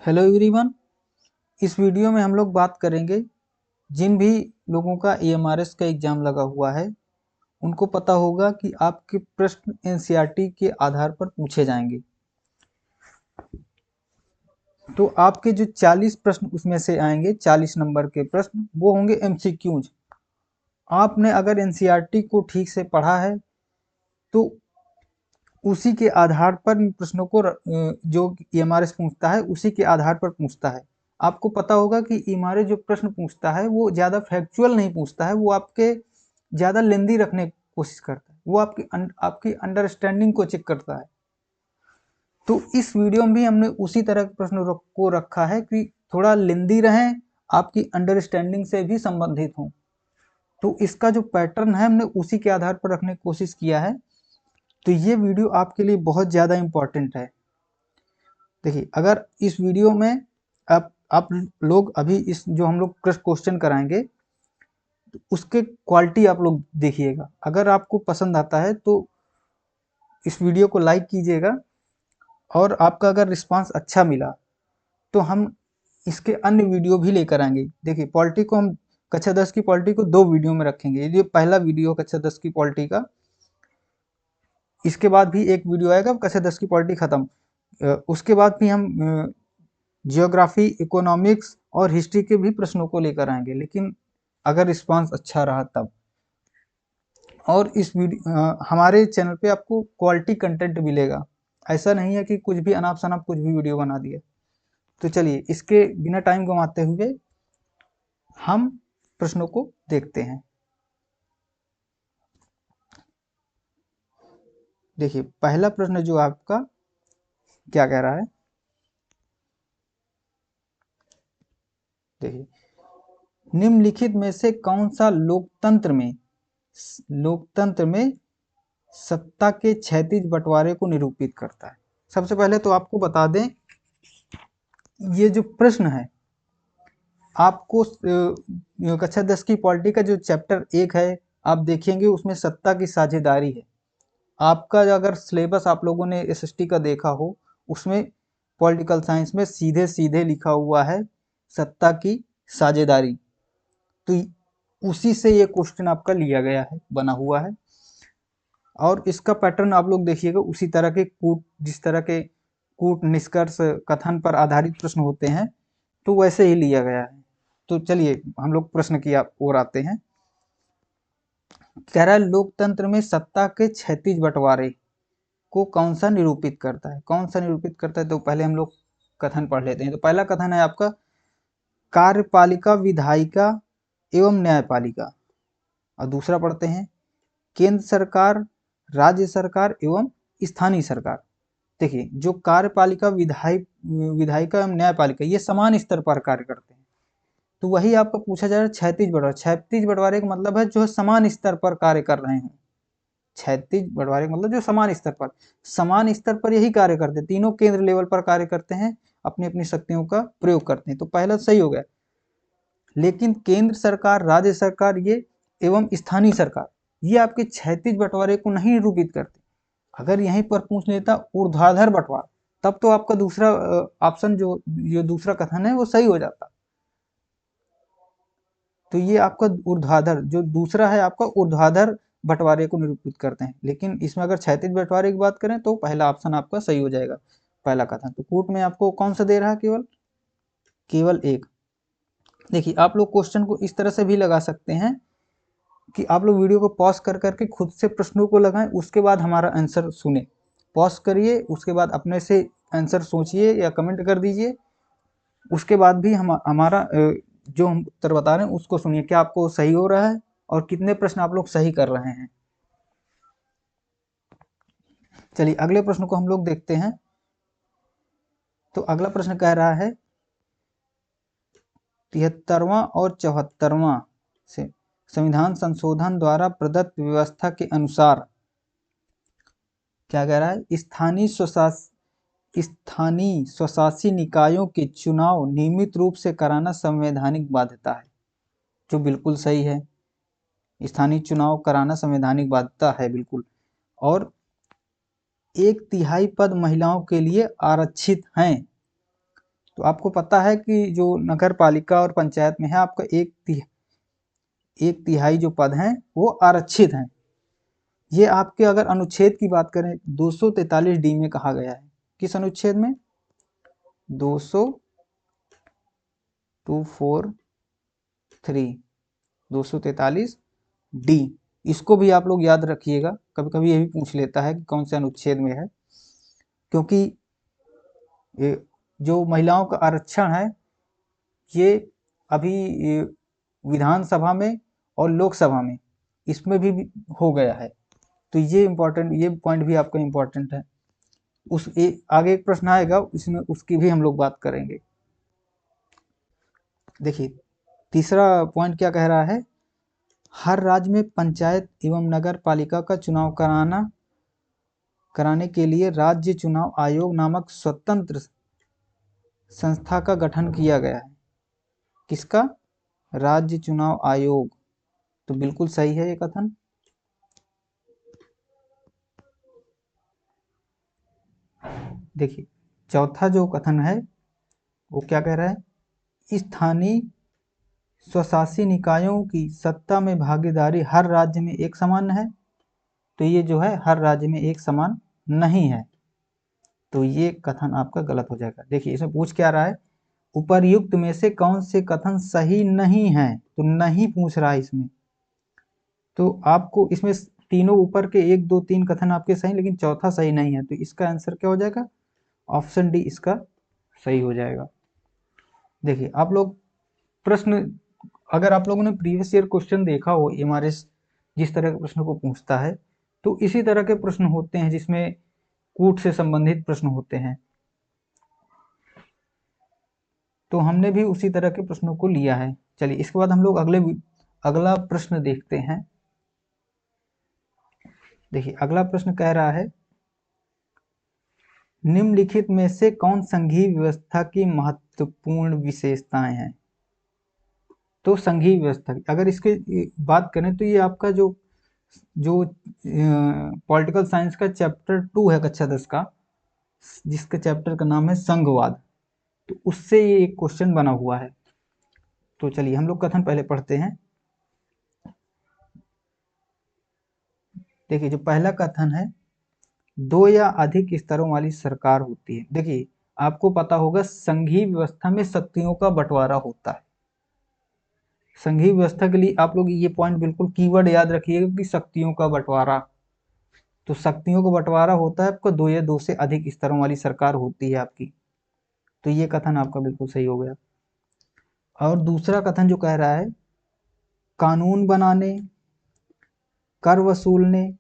Hello everyone. इस video में हम लोग बात करेंगे जिन भी लोगों का EMRS का एग्ज़ाम लगा हुआ है उनको पता होगा कि आपके प्रश्न NCERT के आधार पर पूछे जाएंगे। तो आपके जो 40 प्रश्न उसमें से आएंगे, 40 नंबर के प्रश्न, वो होंगे MCQs। आपने अगर NCERT को ठीक से पढ़ा है तो उसी के आधार पर इन प्रश्नों को जो EMRS पूछता है उसी के आधार पर पूछता है। आपको पता होगा कि EMRS जो प्रश्न पूछता है वो ज़्यादा फैक्चुअल नहीं पूछता है, वो आपके ज़्यादा लेंदी रखने की कोशिश करता है, वो आपकी अंडरस्टैंडिंग को चेक करता है। तो इस वीडियो में भी हमने उसी तरह के प्रश्न को रखा है कि थोड़ा लेंदी रहें, आपकी अंडरस्टैंडिंग से भी संबंधित हों। तो इसका जो पैटर्न है हमने उसी के आधार पर रखने की कोशिश किया है। तो ये वीडियो आपके लिए बहुत ज़्यादा इम्पोर्टेंट है। देखिए, अगर इस वीडियो में आप लोग अभी इस जो हम लोग क्वेश्चन कराएंगे तो उसके क्वालिटी आप लोग देखिएगा। अगर आपको पसंद आता है तो इस वीडियो को लाइक कीजिएगा, और आपका अगर रिस्पांस अच्छा मिला तो हम इसके अन्य वीडियो भी लेकर आएंगे। देखिए, पॉलिटी को हम कक्षा 10 की पॉलिटी को 2 वीडियो में रखेंगे। ये पहला वीडियो कक्षा 10 की पॉलिटी का, इसके बाद भी एक वीडियो आएगा कक्षा 10 की पॉलिटी खत्म। उसके बाद भी हम जियोग्राफी, इकोनॉमिक्स और हिस्ट्री के भी प्रश्नों को लेकर आएंगे, लेकिन अगर रिस्पांस अच्छा रहा तब। और इस हमारे चैनल पे आपको क्वालिटी कंटेंट मिलेगा, ऐसा नहीं है कि कुछ भी अनाप शनाप कुछ भी वीडियो बना दिया। तो चलिए, इसके बिना टाइम गंवाते हुए हम प्रश्नों को देखते हैं। देखिए, पहला प्रश्न जो आपका क्या कह रहा है, देखिए, निम्नलिखित में से कौन सा लोकतंत्र में सत्ता के क्षैतिज बंटवारे को निरूपित करता है। सबसे पहले तो आपको बता दें, ये जो प्रश्न है आपको कक्षा 10 की पॉलिटी का जो चैप्टर 1 है आप देखेंगे, उसमें सत्ता की साझेदारी है। आपका अगर सिलेबस आप लोगों ने SST का देखा हो, उसमें पॉलिटिकल साइंस में सीधे सीधे लिखा हुआ है सत्ता की साझेदारी। तो उसी से ये क्वेश्चन आपका लिया गया है, बना हुआ है। और इसका पैटर्न आप लोग देखिएगा, उसी तरह के जिस तरह के कूट निष्कर्ष कथन पर आधारित प्रश्न होते हैं, तो वैसे ही लिया गया है। तो चलिए हम लोग प्रश्न की ओर आते हैं। कह रहा है, लोकतंत्र में सत्ता के क्षैतिज बंटवारे को कौन सा निरूपित करता है। कौन सा निरूपित करता है, तो पहले हम लोग कथन पढ़ लेते हैं। तो पहला कथन है आपका, कार्यपालिका, विधायिका एवं न्यायपालिका। और दूसरा पढ़ते हैं, केंद्र सरकार, राज्य सरकार एवं स्थानीय सरकार। देखिए, जो कार्यपालिका, विधायिका एवं न्यायपालिका, ये समान स्तर पर कार्य करते हैं। तो वही आपको पूछा जा रहा है क्षैतिज बंटवारा। क्षैतिज बंटवारे का मतलब है जो समान स्तर पर कार्य कर रहे हैं। क्षैतिज बंटवारे का मतलब जो समान स्तर पर यही कार्य करते हैं, तीनों केंद्र लेवल पर कार्य करते हैं, अपनी अपनी शक्तियों का प्रयोग करते हैं। तो पहला सही हो गया। लेकिन केंद्र सरकार, राज्य सरकार ये एवं स्थानीय सरकार, ये आपके क्षैतिज बंटवारे को नहीं निरूपित करते। अगर यहीं पर पूछ लेता ऊर्ध्वाधर बंटवारा, तब तो आपका दूसरा ऑप्शन जो दूसरा कथन है वो सही हो जाता। तो ये आपका ऊर्ध्वाधर, जो दूसरा है आपका ऊर्ध्वाधर बंटवारे को निरूपित करते हैं। लेकिन इसमें अगर क्षैतिज बंटवारे की बात करें तो पहला ऑप्शन आपका सही हो जाएगा, पहला कथन। तो कूट में आपको कौन सा दे रहा है, केवल एक। देखिए, आप लोग क्वेश्चन को इस तरह से भी लगा सकते हैं कि आप लोग वीडियो को पॉज कर करके खुद से प्रश्नों को लगाएं, उसके बाद हमारा आंसर सुने। पॉज करिए, उसके बाद अपने से आंसर सोचिए या कमेंट कर दीजिए। उसके बाद भी हमारा जो हम उत्तर बता रहे हैं उसको सुनिए, क्या आपको सही हो रहा है और कितने प्रश्न आप लोग सही कर रहे हैं। चलिए, अगले प्रश्न को हम लोग देखते हैं। तो अगला प्रश्न कह रहा है, 73वां और 74वां से संविधान संशोधन द्वारा प्रदत्त व्यवस्था के अनुसार, क्या कह रहा है, स्थानीय स्वशासी निकायों के चुनाव नियमित रूप से कराना संवैधानिक बाध्यता है। जो बिल्कुल सही है, स्थानीय चुनाव कराना संवैधानिक बाध्यता है, बिल्कुल। और 1/3 पद महिलाओं के लिए आरक्षित हैं। तो आपको पता है कि जो नगर पालिका और पंचायत में है आपका एक तिहाई जो पद हैं वो आरक्षित हैं। ये आपके अगर अनुच्छेद की बात करें 243 डी में कहा गया है। किस अनुच्छेद में? 243 डी। इसको भी आप लोग याद रखिएगा, कभी कभी ये भी पूछ लेता है कि कौन से अनुच्छेद में है, क्योंकि ये जो महिलाओं का आरक्षण है ये अभी विधानसभा में और लोकसभा में इसमें भी हो गया है। तो ये इम्पोर्टेंट, ये पॉइंट भी आपका इम्पोर्टेंट है। आगे एक प्रश्न आएगा उसमें उसकी भी हम लोग बात करेंगे। देखिए तीसरा पॉइंट क्या कह रहा है, हर राज्य में पंचायत एवं नगर पालिका का चुनाव कराने के लिए राज्य चुनाव आयोग नामक स्वतंत्र संस्था का गठन किया गया है। किसका? राज्य चुनाव आयोग। तो बिल्कुल सही है ये कथन। देखिए चौथा जो कथन है वो क्या कह रहा है, स्थानीय स्वशासी निकायों की सत्ता में भागीदारी हर राज्य में एक समान है। तो ये जो है हर राज्य में एक समान नहीं है, तो ये कथन आपका गलत हो जाएगा। देखिए इसमें पूछ क्या रहा है, उपर्युक्त में से कौन से कथन सही नहीं है, तो नहीं पूछ रहा है इसमें। तो आपको इसमें तीनों ऊपर के 1 2 3 कथन आपके सही, लेकिन चौथा सही नहीं है, तो इसका आंसर क्या हो जाएगा? ऑप्शन डी इसका सही हो जाएगा। देखिए आप लोग प्रश्न, अगर आप लोगों ने प्रीवियस ईयर क्वेश्चन देखा हो, एमआरएस जिस तरह के प्रश्न को पूछता है तो इसी तरह के प्रश्न होते हैं जिसमें कूट से संबंधित प्रश्न होते हैं। तो हमने भी उसी तरह के प्रश्नों को लिया है। चलिए इसके बाद हम लोग अगला प्रश्न देखते हैं। देखिए अगला प्रश्न कह रहा है, निम्नलिखित में से कौन संघीय व्यवस्था की महत्वपूर्ण विशेषताएं हैं? तो संघीय व्यवस्था, अगर इसकी बात करें तो ये आपका जो पॉलिटिकल साइंस का चैप्टर 2 है कक्षा 10 का, जिसके चैप्टर का नाम है संघवाद, तो उससे ये एक क्वेश्चन बना हुआ है। तो चलिए हम लोग कथन पहले पढ़ते हैं। देखिए जो पहला कथन है, 2 या अधिक स्तरों वाली सरकार होती है। देखिए आपको पता होगा संघीय व्यवस्था में शक्तियों का बंटवारा होता है। संघीय व्यवस्था के लिए आप लोग ये पॉइंट बिल्कुल कीवर्ड याद रखिएगा कि शक्तियों का बंटवारा। तो शक्तियों का बंटवारा होता है आपको, 2 या 2 से अधिक स्तरों वाली सरकार होती है आपकी। तो ये कथन आपका बिल्कुल सही हो गया। और दूसरा कथन जो कह रहा है, कानून बनाने, कर वसूलने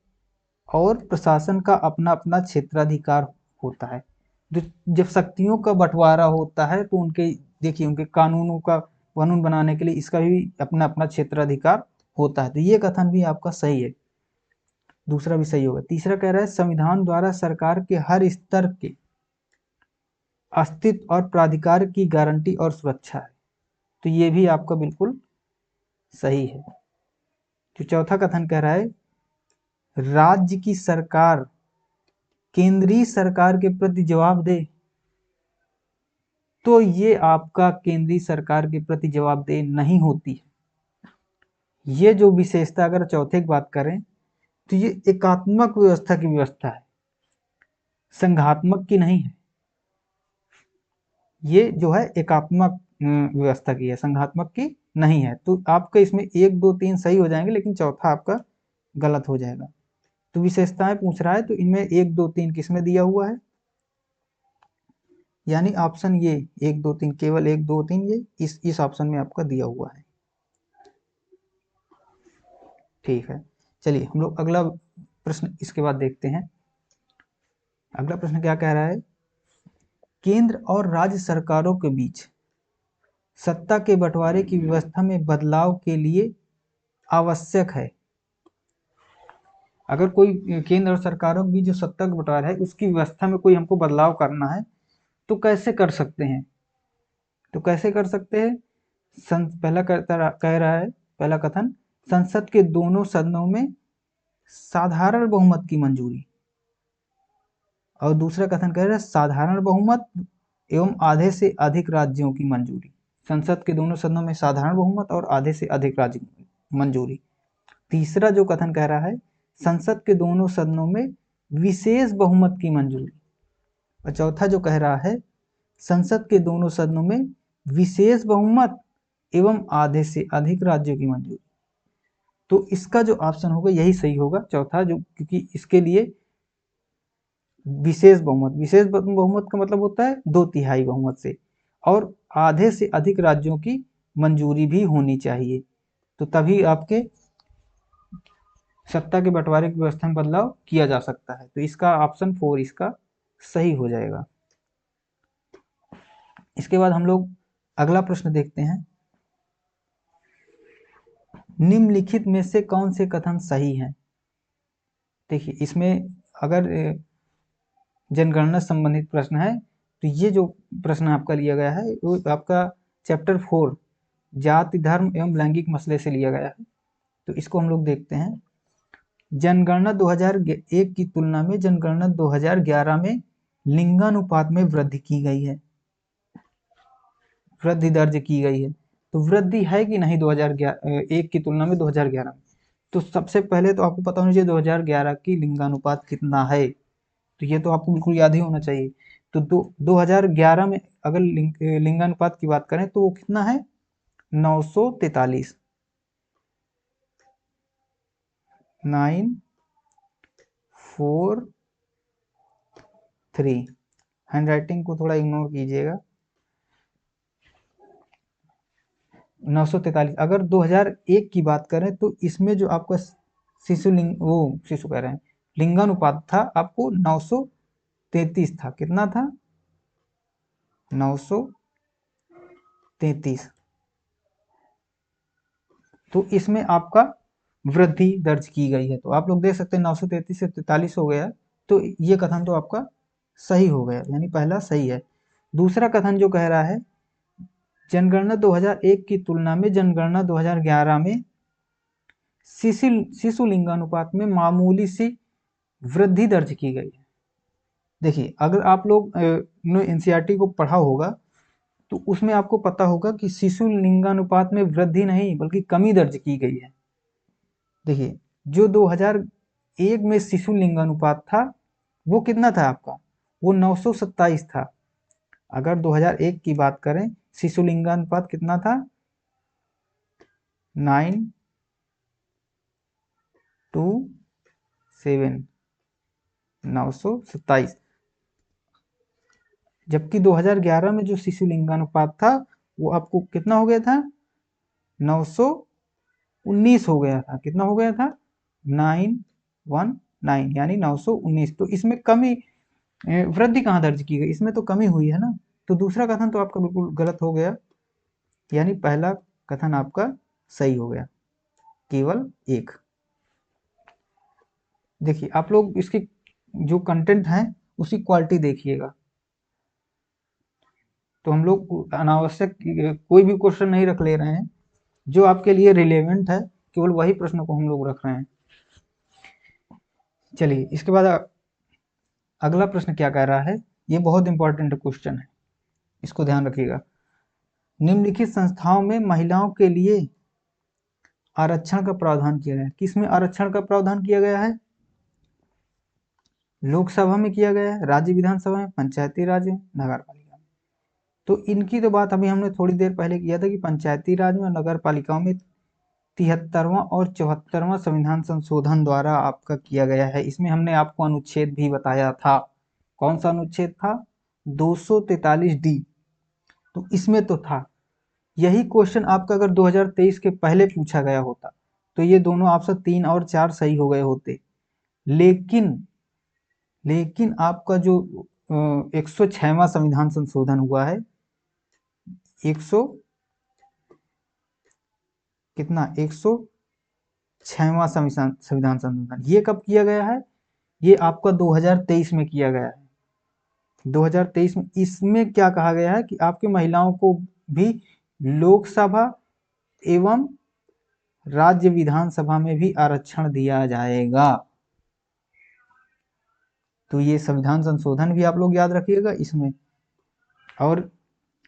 और प्रशासन का अपना अपना क्षेत्राधिकार होता है। जब शक्तियों का बंटवारा होता है तो उनके, देखिए उनके कानून बनाने के लिए इसका भी अपना अपना क्षेत्राधिकार होता है। तो ये कथन भी आपका सही है, दूसरा भी सही होगा। तीसरा कह रहा है, संविधान द्वारा सरकार के हर स्तर के अस्तित्व और प्राधिकार की गारंटी और सुरक्षा है। तो ये भी आपका बिल्कुल सही है। जो चौथा कथन कह रहा है, राज्य की सरकार केंद्रीय सरकार के प्रति जवाबदेह, तो ये आपका केंद्रीय सरकार के प्रति जवाबदेह नहीं होती है। ये जो विशेषता अगर चौथे की बात करें तो ये एकात्मक व्यवस्था की व्यवस्था है, संघात्मक की नहीं है। ये जो है एकात्मक व्यवस्था की है, संघात्मक की नहीं है। तो आपका इसमें 1 2 3 सही हो जाएंगे, लेकिन चौथा आपका गलत हो जाएगा। तो विशेषताएं पूछ रहा है तो इनमें 1 2 3 किसमें दिया हुआ है, यानी ऑप्शन ये 1 2 3, केवल 1 2 3 ये इस ऑप्शन में आपका दिया हुआ है। ठीक है, चलिए हम लोग अगला प्रश्न इसके बाद देखते हैं। अगला प्रश्न क्या कह रहा है, केंद्र और राज्य सरकारों के बीच सत्ता के बंटवारे की व्यवस्था में बदलाव के लिए आवश्यक है। अगर कोई केंद्र और सरकारों के बीच जो सत्ता का बंटवारा है उसकी व्यवस्था में कोई हमको बदलाव करना है तो कैसे कर सकते हैं? तो कैसे कर सकते हैं? पहला कह रहा है, पहला कथन, संसद के दोनों सदनों में साधारण बहुमत की मंजूरी। और दूसरा कथन कह रहा है साधारण बहुमत एवं आधे से अधिक राज्यों की मंजूरी। संसद के दोनों सदनों में साधारण बहुमत और आधे से अधिक राज्य मंजूरी। तीसरा जो कथन कह रहा है, संसद के दोनों सदनों में विशेष बहुमत की मंजूरी। और चौथा जो कह रहा है, संसद के दोनों सदनों में विशेष बहुमत एवं आधे से अधिक राज्यों की मंजूरी। तो इसका जो ऑप्शन होगा यही सही होगा, चौथा, जो क्योंकि इसके लिए विशेष बहुमत का मतलब होता है 2/3 बहुमत से, और आधे से अधिक राज्यों की मंजूरी भी होनी चाहिए, तो तभी आपके सत्ता के बंटवारे की व्यवस्था में बदलाव किया जा सकता है। तो इसका ऑप्शन 4 इसका सही हो जाएगा। इसके बाद हम लोग अगला प्रश्न देखते हैं, निम्नलिखित में से कौन से कथन सही हैं। देखिए, इसमें अगर जनगणना संबंधित प्रश्न है तो ये जो प्रश्न आपका लिया गया है वो आपका चैप्टर 4 जाति धर्म एवं लैंगिक मसले से लिया गया है। तो इसको हम लोग देखते हैं। जनगणना 2001 की तुलना में जनगणना 2011 में लिंगानुपात में वृद्धि की गई है, वृद्धि दर्ज की गई है। तो वृद्धि है कि नहीं 2001 की तुलना में 2011 में? तो सबसे पहले तो आपको पता होना चाहिए 2011 की लिंगानुपात कितना है, तो ये तो आपको बिल्कुल याद ही होना चाहिए। तो 2011 में अगर लिंगानुपात की बात करें तो वो कितना है, 943, 943। हैंडराइटिंग को थोड़ा इग्नोर कीजिएगा। 943। अगर 2001 की बात करें तो इसमें जो आपका शिशु कह रहे हैं, लिंगानुपात था आपको 933 था। कितना था, 933। तो इसमें आपका वृद्धि दर्ज की गई है। तो आप लोग देख सकते हैं 933 से 43 हो गया, तो ये कथन तो आपका सही हो गया, यानी पहला सही है। दूसरा कथन जो कह रहा है, जनगणना 2001 की तुलना में जनगणना 2011 में शिशु लिंगानुपात में मामूली सी वृद्धि दर्ज की गई है। देखिए, अगर आप लोग एनसीईआरटी को पढ़ा होगा तो उसमें आपको पता होगा कि शिशु लिंगानुपात में वृद्धि नहीं बल्कि कमी दर्ज की गई है। देखिए, जो 2001 में शिशु लिंगानुपात था वो कितना था आपका, वो 927 था। अगर 2001 की बात करें, शिशु लिंगानुपात कितना था, 927, 927। जबकि 2011 में जो शिशु लिंगानुपात था वो आपको कितना हो गया था, 919 हो गया था। कितना हो गया था, 919, यानी 919। तो इसमें कमी, वृद्धि कहाँ दर्ज की गई, इसमें तो कमी हुई है ना। तो दूसरा कथन तो आपका बिल्कुल गलत हो गया, यानी पहला कथन आपका सही हो गया, केवल एक। देखिए, आप लोग इसकी जो कंटेंट है उसकी क्वालिटी देखिएगा। तो हम लोग अनावश्यक कोई भी क्वेश्चन नहीं रख ले रहे हैं, जो आपके लिए रिलेवेंट है केवल वही प्रश्न को हम लोग रख रहे हैं। चलिए, इसके बाद अगला प्रश्न क्या कह रहा है, ये बहुत इंपॉर्टेंट क्वेश्चन है, इसको ध्यान रखिएगा। निम्नलिखित संस्थाओं में महिलाओं के लिए आरक्षण का प्रावधान किया गया है। किसमें आरक्षण का प्रावधान किया गया है, लोकसभा में किया गया है, राज्य विधानसभा में, पंचायती राज में, नगर पालिका में। तो इनकी तो बात अभी हमने थोड़ी देर पहले किया था कि पंचायती राज में, नगर पालिकाओं में 73वां और 74वां संविधान संशोधन द्वारा आपका किया गया है। इसमें हमने आपको अनुच्छेद भी बताया था। कौन सा अनुच्छेद था, 243D। तो इसमें तो था। यही क्वेश्चन आपका अगर 2023 के पहले पूछा गया होता तो ये दोनों ऑप्शन 3 और 4 सही हो गए होते। लेकिन आपका जो 106वां संविधान संशोधन हुआ है, 100 कितना, 106वां संविधान संशोधन, ये कब किया गया है, ये आपका 2023 में किया गया है। 2023 में इसमें क्या कहा गया है कि आपकी महिलाओं को भी लोकसभा एवं राज्य विधानसभा में भी आरक्षण दिया जाएगा। तो ये संविधान संशोधन भी आप लोग याद रखिएगा। इसमें और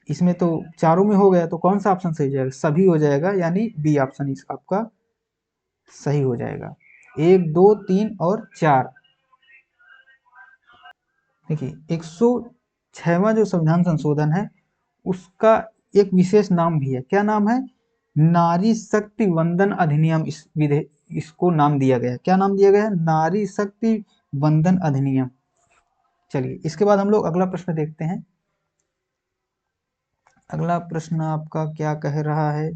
इसमें तो चारों में हो गया, तो कौन सा ऑप्शन सही हो जाएगा? सभी हो जाएगा, यानी बी ऑप्शन इस आपका सही हो जाएगा। 1, 2, 3 और 4। देखिए 106वां जो संविधान संशोधन है उसका एक विशेष नाम भी है। क्या नाम है? नारी शक्ति वंदन अधिनियम। इसको नाम दिया गया है। क्या नाम दिया गया है? नारी शक्ति वंदन अधिनियम। चलिए इसके बाद हम लोग अगला प्रश्न देखते हैं। अगला प्रश्न आपका क्या कह रहा है?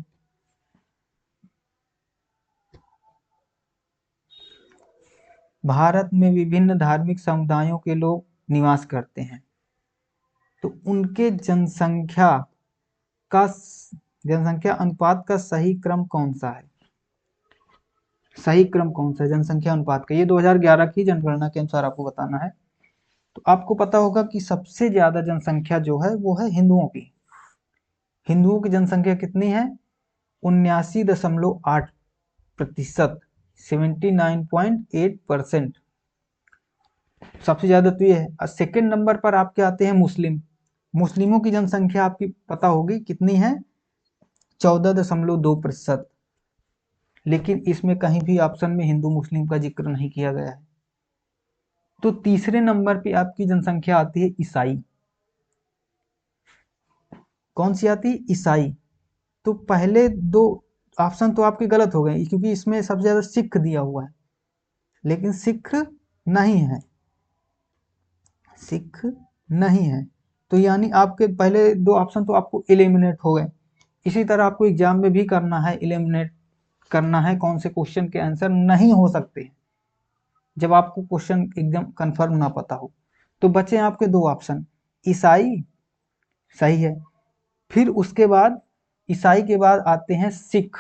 भारत में विभिन्न धार्मिक समुदायों के लोग निवास करते हैं, तो उनके जनसंख्या अनुपात का सही क्रम कौन सा है? सही क्रम कौन सा है जनसंख्या अनुपात का? ये 2011 की जनगणना के अनुसार आपको बताना है। तो आपको पता होगा कि सबसे ज्यादा जनसंख्या जो है वो है हिंदुओं की। हिंदुओं की जनसंख्या कितनी है? 79.8%, 79.8%। सबसे ज्यादा तो ये है। और सेकेंड नंबर पर आपके आते हैं मुस्लिम। मुस्लिमों की जनसंख्या आपकी पता होगी कितनी है? 14.2%। लेकिन इसमें कहीं भी ऑप्शन में हिंदू मुस्लिम का जिक्र नहीं किया गया है। तो तीसरे नंबर पे आपकी जनसंख्या आती है ईसाई। कौन सी आती है? ईसाई। तो पहले दो ऑप्शन तो आपके गलत हो गए, क्योंकि इसमें सबसे ज्यादा सिख दिया हुआ है, लेकिन सिख नहीं है, सिख नहीं है। तो यानी आपके पहले दो ऑप्शन तो आपको एलिमिनेट हो गए। इसी तरह आपको एग्जाम में भी करना है, एलिमिनेट करना है कौन से क्वेश्चन के आंसर नहीं हो सकते जब आपको क्वेश्चन एकदम कंफर्म ना पता हो। तो बचे आपके दो ऑप्शन, ईसाई सही है, फिर उसके बाद ईसाई के बाद आते हैं सिख।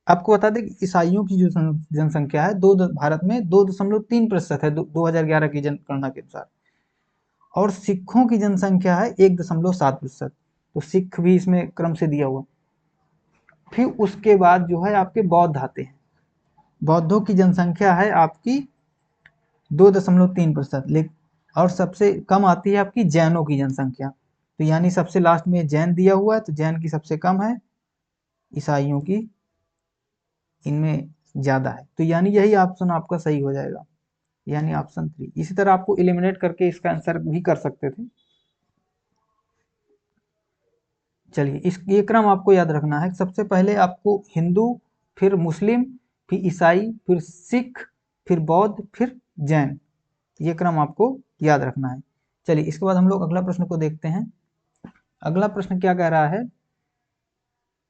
आपको बता दें कि ईसाइयों की जो जनसंख्या है भारत में 2.3% है 2011 की जनगणना के अनुसार, और सिखों की जनसंख्या है 1.7%। तो सिख भी इसमें क्रम से दिया हुआ। फिर उसके बाद जो है आपके बौद्ध आते हैं। बौद्धों की जनसंख्या है आपकी 2.3%, और सबसे कम आती है आपकी जैनों की जनसंख्या। तो यानी सबसे लास्ट में जैन दिया हुआ है, तो जैन की सबसे कम है, ईसाइयों की इनमें ज्यादा है। तो यानी यही ऑप्शन आपका सही हो जाएगा, यानी ऑप्शन 3। इसी तरह आपको एलिमिनेट करके इसका आंसर भी कर सकते थे। चलिए ये क्रम आपको याद रखना है। सबसे पहले आपको हिंदू, फिर मुस्लिम, फिर ईसाई, फिर सिख, फिर बौद्ध, फिर जैन। ये क्रम आपको याद रखना है। चलिए इसके बाद हम लोग अगला प्रश्न को देखते हैं। अगला प्रश्न क्या कह रहा है?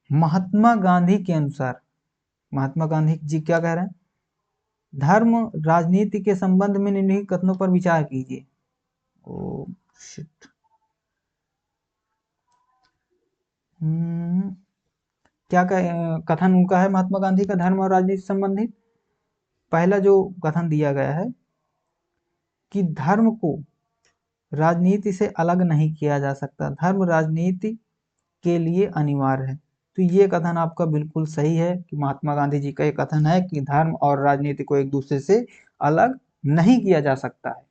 महात्मा गांधी के अनुसार, महात्मा गांधी जी क्या कह रहे हैं? धर्म राजनीति के संबंध में निम्नलिखित कथनों पर विचार कीजिए। Oh shit. क्या कथन उनका है महात्मा गांधी का धर्म और राजनीति से संबंधित? पहला जो कथन दिया गया है कि धर्म को राजनीति से अलग नहीं किया जा सकता, धर्म राजनीति के लिए अनिवार्य है। तो ये कथन आपका बिल्कुल सही है कि महात्मा गांधी जी का ये कथन है कि धर्म और राजनीति को एक दूसरे से अलग नहीं किया जा सकता है,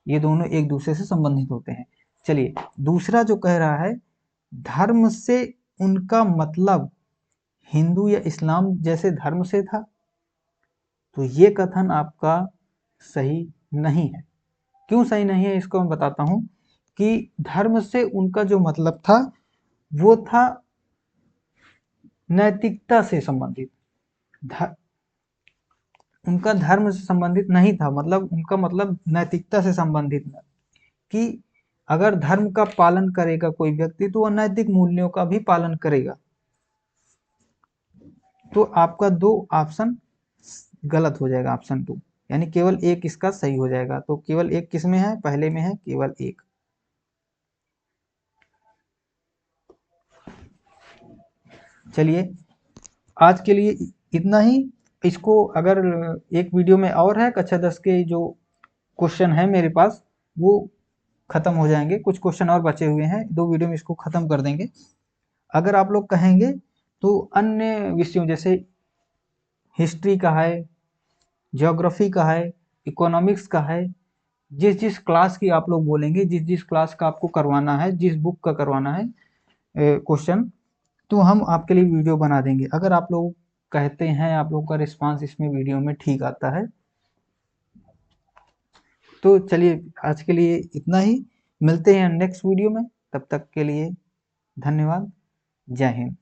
ये दोनों एक दूसरे से संबंधित होते हैं। चलिए दूसरा जो कह रहा है, धर्म से उनका मतलब हिंदू या इस्लाम जैसे धर्म से था। तो ये कथन आपका सही नहीं है। क्यों सही नहीं है इसको मैं बताता हूं कि धर्म से उनका जो मतलब था वो था नैतिकता से संबंधित। उनका धर्म से संबंधित नहीं था, मतलब उनका मतलब नैतिकता से संबंधित कि अगर धर्म का पालन करेगा कोई व्यक्ति तो वह नैतिक मूल्यों का भी पालन करेगा। तो आपका दो ऑप्शन गलत हो जाएगा, ऑप्शन 2, यानी केवल एक इसका सही हो जाएगा। तो केवल एक किसमें है? पहले में है केवल एक। चलिए आज के लिए इतना ही। इसको अगर एक वीडियो में और है, कक्षा 10 के जो क्वेश्चन है मेरे पास वो खत्म हो जाएंगे, कुछ क्वेश्चन और बचे हुए हैं, 2 वीडियो में इसको खत्म कर देंगे। अगर आप लोग कहेंगे तो अन्य विषयों जैसे हिस्ट्री का है, ज्योग्राफी का है, इकोनॉमिक्स का है, जिस जिस क्लास की आप लोग बोलेंगे, जिस जिस क्लास का आपको करवाना है, जिस बुक का करवाना है क्वेश्चन, तो हम आपके लिए वीडियो बना देंगे। अगर आप लोग कहते हैं, आप लोगों का रिस्पांस इसमें वीडियो में ठीक आता है, तो चलिए आज के लिए इतना ही। मिलते हैं नेक्स्ट वीडियो में, तब तक के लिए धन्यवाद। जय हिंद।